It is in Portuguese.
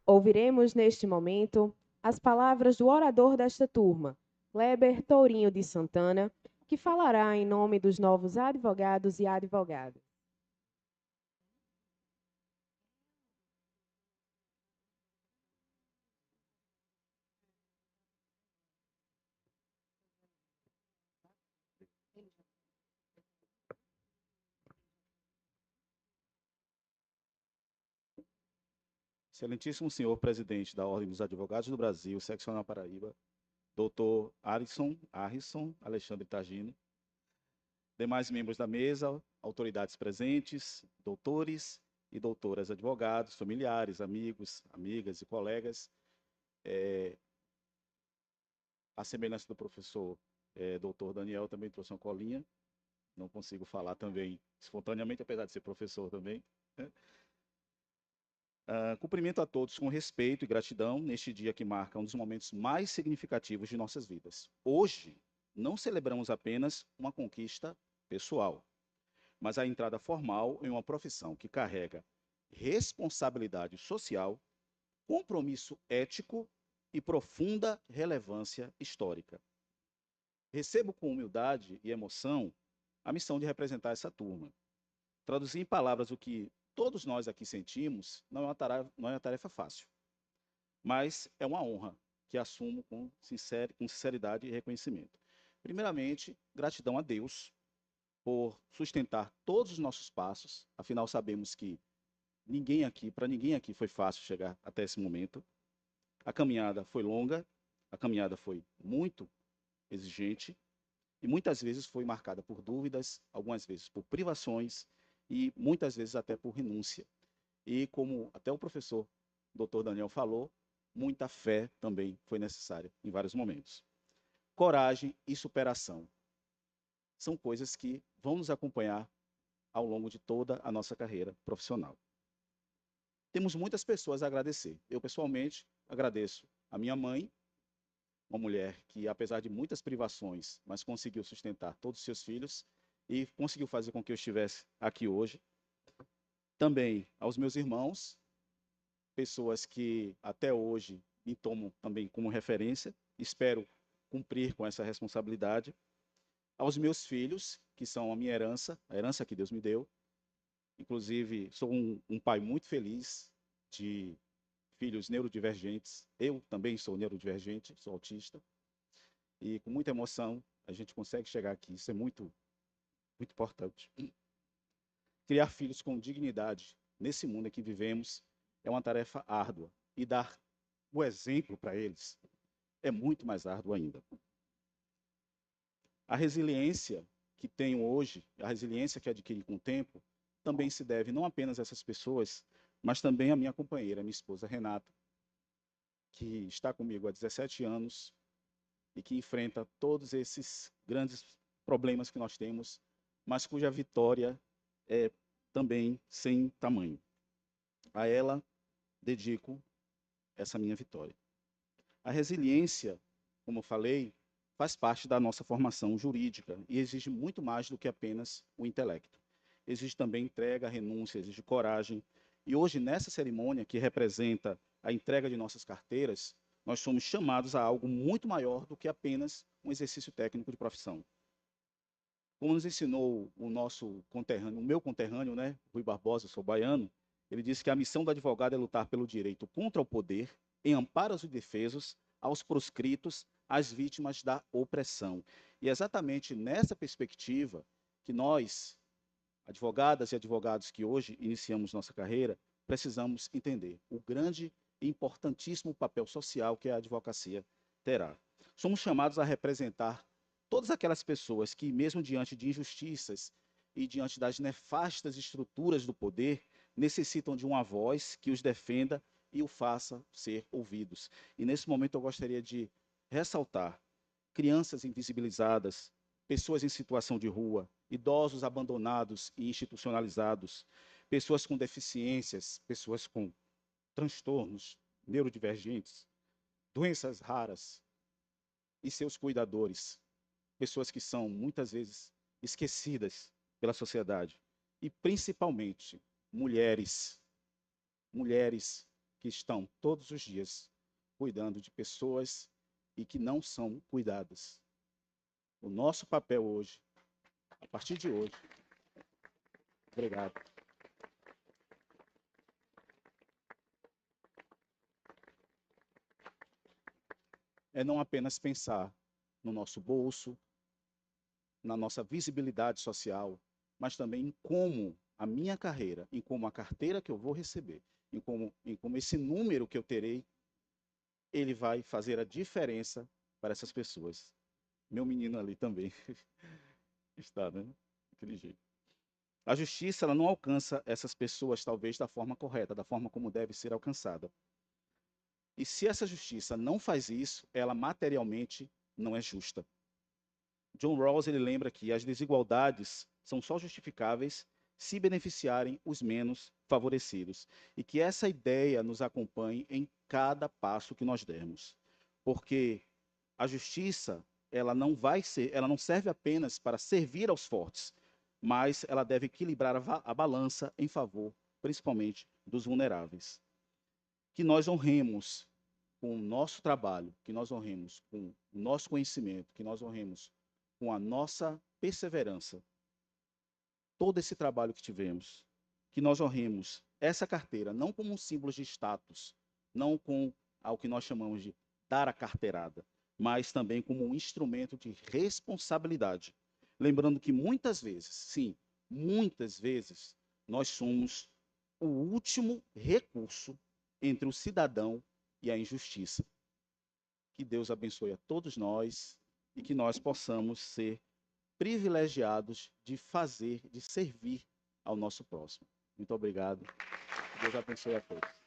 Ouviremos neste momento as palavras do orador desta turma, Kleber Tourinho de Santana, que falará em nome dos novos advogados e advogadas. Excelentíssimo senhor presidente da Ordem dos Advogados do Brasil, seccional Paraíba, doutor Arrisson Alexandre Tagino, demais membros da mesa, autoridades presentes, doutores e doutoras advogados, familiares, amigos, amigas e colegas, a semelhança do professor doutor Daniel, também trouxe uma colinha, não consigo falar também espontaneamente, apesar de ser professor também, né? Cumprimento a todos com respeito e gratidão neste dia que marca um dos momentos mais significativos de nossas vidas. Hoje, não celebramos apenas uma conquista pessoal, mas a entrada formal em uma profissão que carrega responsabilidade social, compromisso ético e profunda relevância histórica. Recebo com humildade e emoção a missão de representar essa turma. Traduzir em palavras o que todos nós aqui sentimos não é uma tarefa fácil, mas é uma honra que assumo com sinceridade e reconhecimento. Primeiramente, gratidão a Deus por sustentar todos os nossos passos, afinal sabemos que para ninguém aqui foi fácil chegar até esse momento. A caminhada foi longa, a caminhada foi muito exigente e muitas vezes foi marcada por dúvidas, algumas vezes por privações e muitas vezes até por renúncia. E como até o professor Dr. Daniel falou, muita fé também foi necessária em vários momentos. Coragem e superação são coisas que vão nos acompanhar ao longo de toda a nossa carreira profissional. Temos muitas pessoas a agradecer. Eu, pessoalmente, agradeço a minha mãe, uma mulher que, apesar de muitas privações, mas conseguiu sustentar todos os seus filhos e conseguiu fazer com que eu estivesse aqui hoje. Também aos meus irmãos, pessoas que até hoje me tomam também como referência, espero cumprir com essa responsabilidade. Aos meus filhos, que são a minha herança, a herança que Deus me deu. Inclusive, sou um pai muito feliz de filhos neurodivergentes. Eu também sou neurodivergente, sou autista. E com muita emoção a gente consegue chegar aqui. Isso é muito, muito importante. Criar filhos com dignidade nesse mundo em que vivemos é uma tarefa árdua. E dar o exemplo para eles é muito mais árduo ainda. A resiliência que tenho hoje, a resiliência que adquiri com o tempo, também se deve não apenas a essas pessoas, mas também à minha companheira, minha esposa Renata, que está comigo há 17 anos e que enfrenta todos esses grandes problemas que nós temos, mas cuja vitória é também sem tamanho. A ela dedico essa minha vitória. A resiliência, como eu falei, faz parte da nossa formação jurídica e exige muito mais do que apenas o intelecto. Exige também entrega, renúncia, exige coragem. E hoje, nessa cerimônia que representa a entrega de nossas carteiras, nós somos chamados a algo muito maior do que apenas um exercício técnico de profissão. Como nos ensinou o nosso conterrâneo, o meu conterrâneo, né, Rui Barbosa, sou baiano, ele disse que a missão do advogado é lutar pelo direito contra o poder, em amparo aos indefesos, aos proscritos, às vítimas da opressão. E é exatamente nessa perspectiva que nós, advogadas e advogados que hoje iniciamos nossa carreira, precisamos entender o grande e importantíssimo papel social que a advocacia terá. Somos chamados a representar todas aquelas pessoas que, mesmo diante de injustiças e diante das nefastas estruturas do poder, necessitam de uma voz que os defenda e o faça ser ouvidos. E nesse momento eu gostaria de ressaltar crianças invisibilizadas, pessoas em situação de rua, idosos abandonados e institucionalizados, pessoas com deficiências, pessoas com transtornos neurodivergentes, doenças raras e seus cuidadores, pessoas que são muitas vezes esquecidas pela sociedade e principalmente mulheres que estão todos os dias cuidando de pessoas e que não são cuidadas. O nosso papel hoje, a partir de hoje, obrigado, é não apenas pensar no nosso bolso, na nossa visibilidade social, mas também em como a minha carreira, em como a carteira que eu vou receber, em como esse número que eu terei, ele vai fazer a diferença para essas pessoas. Meu menino ali também está, né? Daquele jeito. A justiça, ela não alcança essas pessoas, talvez, da forma correta, da forma como deve ser alcançada. E se essa justiça não faz isso, ela materialmente não é justa. John Rawls, ele lembra que as desigualdades são só justificáveis se beneficiarem os menos favorecidos. E que essa ideia nos acompanhe em cada passo que nós dermos. Porque a justiça, ela não serve apenas para servir aos fortes, mas ela deve equilibrar a balança em favor, principalmente, dos vulneráveis. Que nós honremos com o nosso trabalho, que nós honremos com o nosso conhecimento, que nós honremos com a nossa perseverança, todo esse trabalho que tivemos, que nós honremos essa carteira não como um símbolo de status, não com ao que nós chamamos de dar a carteirada, mas também como um instrumento de responsabilidade. Lembrando que muitas vezes, sim, muitas vezes, nós somos o último recurso entre o cidadão e a injustiça. Que Deus abençoe a todos nós e que nós possamos ser privilegiados de fazer, de servir ao nosso próximo. Muito obrigado. Deus abençoe a todos.